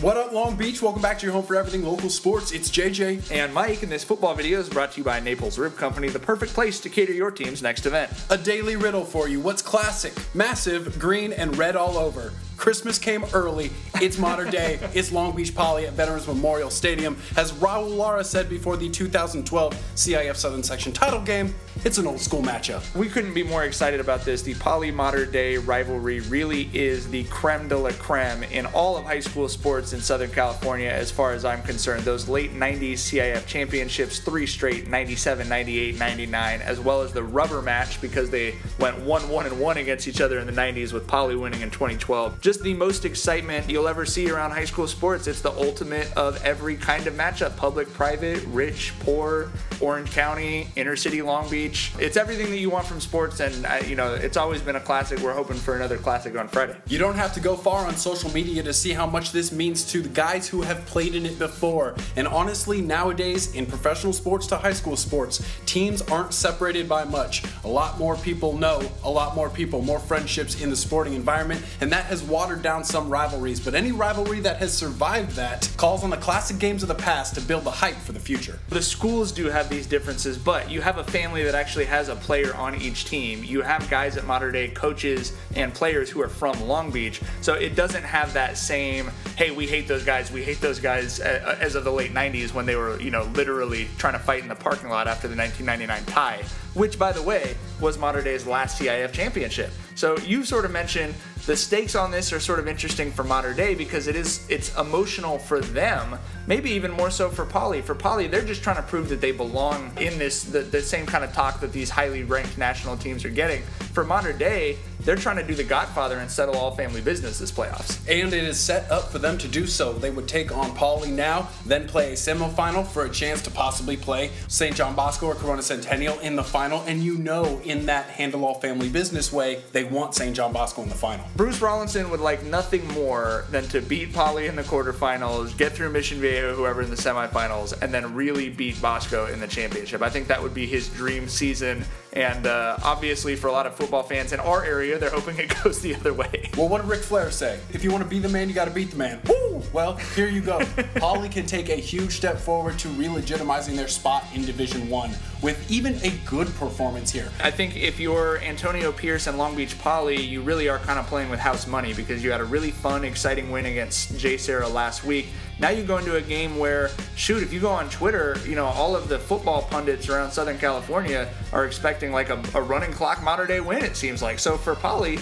What up, Long Beach? Welcome back to your home for everything local sports. It's JJ. And Mike, and this football video is brought to you by Naples Rib Company, the perfect place to cater your team's next event. A daily riddle for you. What's classic? Massive, green, and red all over. Christmas came early. It's modern day. It's Long Beach Poly at Veterans Memorial Stadium. As Raul Lara said before the 2012 CIF Southern Section title game, it's an old school matchup. We couldn't be more excited about this. The Poly Modern Day rivalry really is the creme de la creme in all of high school sports in Southern California as far as I'm concerned. Those late 90s CIF championships, 3 straight, 97, 98, 99, as well as the rubber match because they went 1-1-1 against each other in the 90s with Poly winning in 2012. Just the most excitement you'll ever see around high school sports. It's the ultimate of every kind of matchup. Public, private, rich, poor, Orange County, inner city Long Beach. It's everything that you want from sports, and it's always been a classic. We're hoping for another classic on Friday. You don't have to go far on social media to see how much this means to the guys who have played in it before. And honestly, nowadays, in professional sports to high school sports, teams aren't separated by much. A lot more people know, a lot more people, more friendships in the sporting environment, and that has watered down some rivalries. But any rivalry that has survived that calls on the classic games of the past to build the hype for the future. The schools do have these differences, but you have a family that actually has a player on each team. You have guys at Modern Day, coaches and players who are from Long Beach, so it doesn't have that same, hey, we hate those guys as of the late 90s when they were, literally trying to fight in the parking lot after the 1999 tie, which, by the way, was Modern Day's last CIF championship. So you sort of mentioned the stakes on this are sort of interesting for Modern Day because it's emotional for them, maybe even more so for Poly. For Poly, they're just trying to prove that they belong in the same kind of talk that these highly ranked national teams are getting. For Modern Day, they're trying to do the Godfather and settle all family business this playoffs. And it is set up for them to do so. They would take on Poly now, then play a semifinal for a chance to possibly play St. John Bosco or Corona Centennial in the final. And in that handle all family business way, they want St. John Bosco in the final. Bruce Rollinson would like nothing more than to beat Poly in the quarterfinals, get through Mission Viejo, whoever in the semifinals, and then really beat Bosco in the championship. I think that would be his dream season. And obviously for a lot of football fans in our area, they're hoping it goes the other way. Well, what did Ric Flair say? If you want to be the man, you got to beat the man. Woo! Well, here you go. Poly can take a huge step forward to re-legitimizing their spot in Division I with even a good performance here. I think if you're Antonio Pierce and Long Beach Poly, you really are kind of playing with house money because you had a really fun, exciting win against JSerra last week. Now you go into a game where, shoot, if you go on Twitter, all of the football pundits around Southern California are expecting like a running clock Modern Day win, it seems like. So for Poly,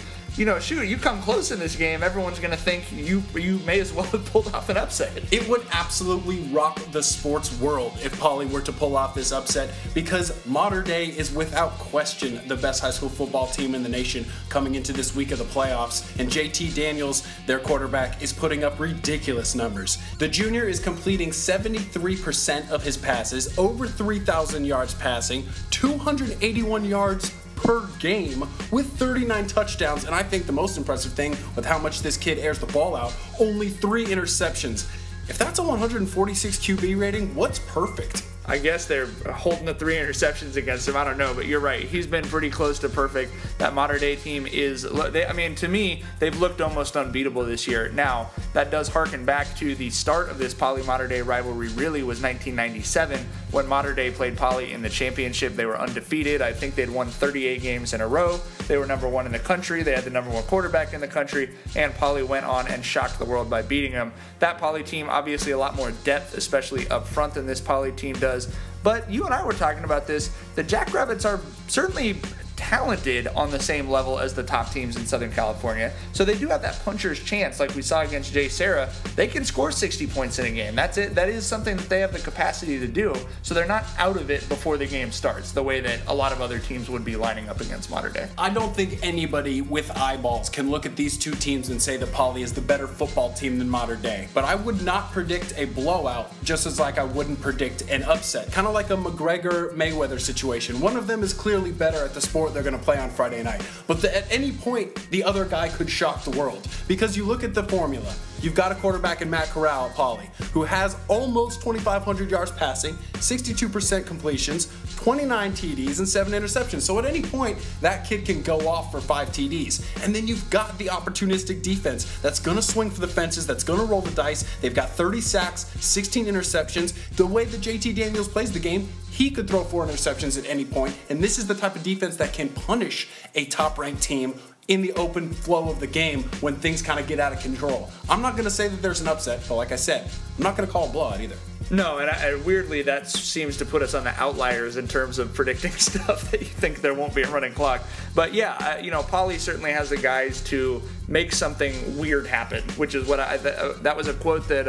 shoot, you come close in this game, everyone's going to think you may as well have pulled off an upset. It would absolutely rock the sports world if Poly were to pull off this upset because Modern Day is without question the best high school football team in the nation coming into this week of the playoffs. And JT Daniels, their quarterback, is putting up ridiculous numbers. The junior is completing 73% of his passes, over 3,000 yards passing, 281 yards per game with 39 touchdowns, and I think the most impressive thing with how much this kid airs the ball out, only 3 interceptions. If that's a 146 QB rating, what's perfect? I guess they're holding the 3 interceptions against him. I don't know, but you're right. He's been pretty close to perfect. That Modern Day team is, to me, they've looked almost unbeatable this year. Now, that does harken back to the start of this Poly Modern Day rivalry really was 1997 when Modern Day played Poly in the championship. They were undefeated. I think they'd won 38 games in a row. They were number 1 in the country. They had the number 1 quarterback in the country, and Poly went on and shocked the world by beating them. That Poly team, obviously a lot more depth, especially up front than this Poly team does. But you and I were talking about this. The Jackrabbits are certainly talented on the same level as the top teams in Southern California. So they do have that puncher's chance like we saw against JSerra. They can score 60 points in a game. That's it. That is something that they have the capacity to do. So they're not out of it before the game starts the way that a lot of other teams would be lining up against Modern Day. I don't think anybody with eyeballs can look at these two teams and say that Poly is the better football team than Modern Day. But I would not predict a blowout just as like I wouldn't predict an upset. Kind of like a McGregor-Mayweather situation. One of them is clearly better at the sport they're going to play on Friday night. But at any point, the other guy could shock the world. Because you look at the formula. You've got a quarterback in Matt Corral at Poly, who has almost 2,500 yards passing, 62% completions, 29 TDs, and 7 interceptions. So at any point, that kid can go off for 5 TDs. And then you've got the opportunistic defense that's going to swing for the fences, that's going to roll the dice. They've got 30 sacks, 16 interceptions. The way that JT Daniels plays the game, he could throw 4 interceptions at any point. And this is the type of defense that can punish a top-ranked team in the open flow of the game when things kind of get out of control. I'm not going to say that there's an upset, but like I said, I'm not going to call a blowout either. No, and weirdly, that seems to put us on the outliers in terms of predicting stuff that you think there won't be a running clock. But yeah, Poly certainly has the guys to make something weird happen, which is what that was a quote that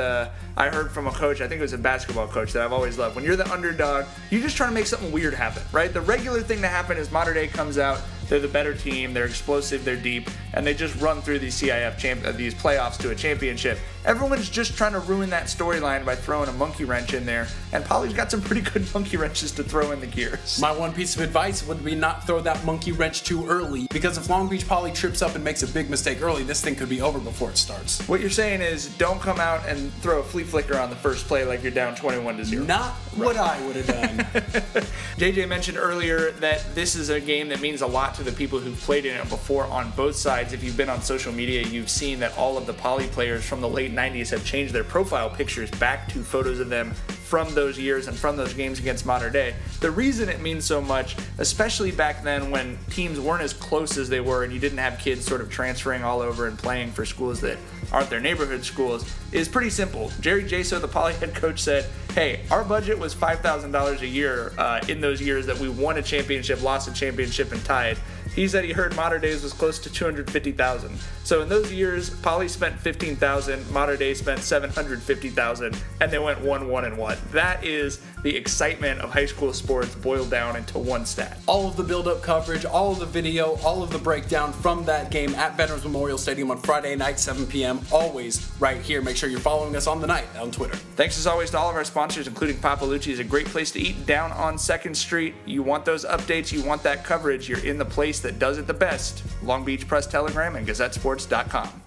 I heard from a coach. I think it was a basketball coach that I've always loved. When you're the underdog, you're just trying to make something weird happen, right? The regular thing to happen is Mater Dei comes out, they're the better team, they're explosive, they're deep, and they just run through these these playoffs to a championship. Everyone's just trying to ruin that storyline by throwing a monkey wrench in there, and Poly's got some pretty good monkey wrenches to throw in the gears. My one piece of advice would be not throw that monkey wrench too early, because if Long Beach Poly trips up and makes a big mistake early, this thing could be over before it starts. What you're saying is don't come out and throw a flea flicker on the first play like you're down 21-0. Not what I would have done. JJ mentioned earlier that this is a game that means a lot to the people who've played in it before on both sides. If you've been on social media, you've seen that all of the Poly players from the late 90s have changed their profile pictures back to photos of them from those years and from those games against Mater Dei. The reason it means so much, especially back then when teams weren't as close as they were and you didn't have kids sort of transferring all over and playing for schools that aren't their neighborhood schools, is pretty simple. Jerry Jaso, the Poly head coach, said, hey, our budget was $5,000 a year in those years that we won a championship, lost a championship, and tied. He said he heard Mater Dei's was close to $250,000. So in those years, Poly spent $15,000, Mater Dei spent $750,000, and they went 1-1-1. That is the excitement of high school sports boiled down into one stat. All of the build-up coverage, all of the video, all of the breakdown from that game at Veterans Memorial Stadium on Friday night, 7 p.m., always right here. Make sure you're following us on the night on Twitter. Thanks as always to all of our sponsors, including Papalucci. Is a great place to eat down on 2nd Street. You want those updates, you want that coverage, you're in the place that does it the best. Long Beach Press Telegram and GazetteSports.com.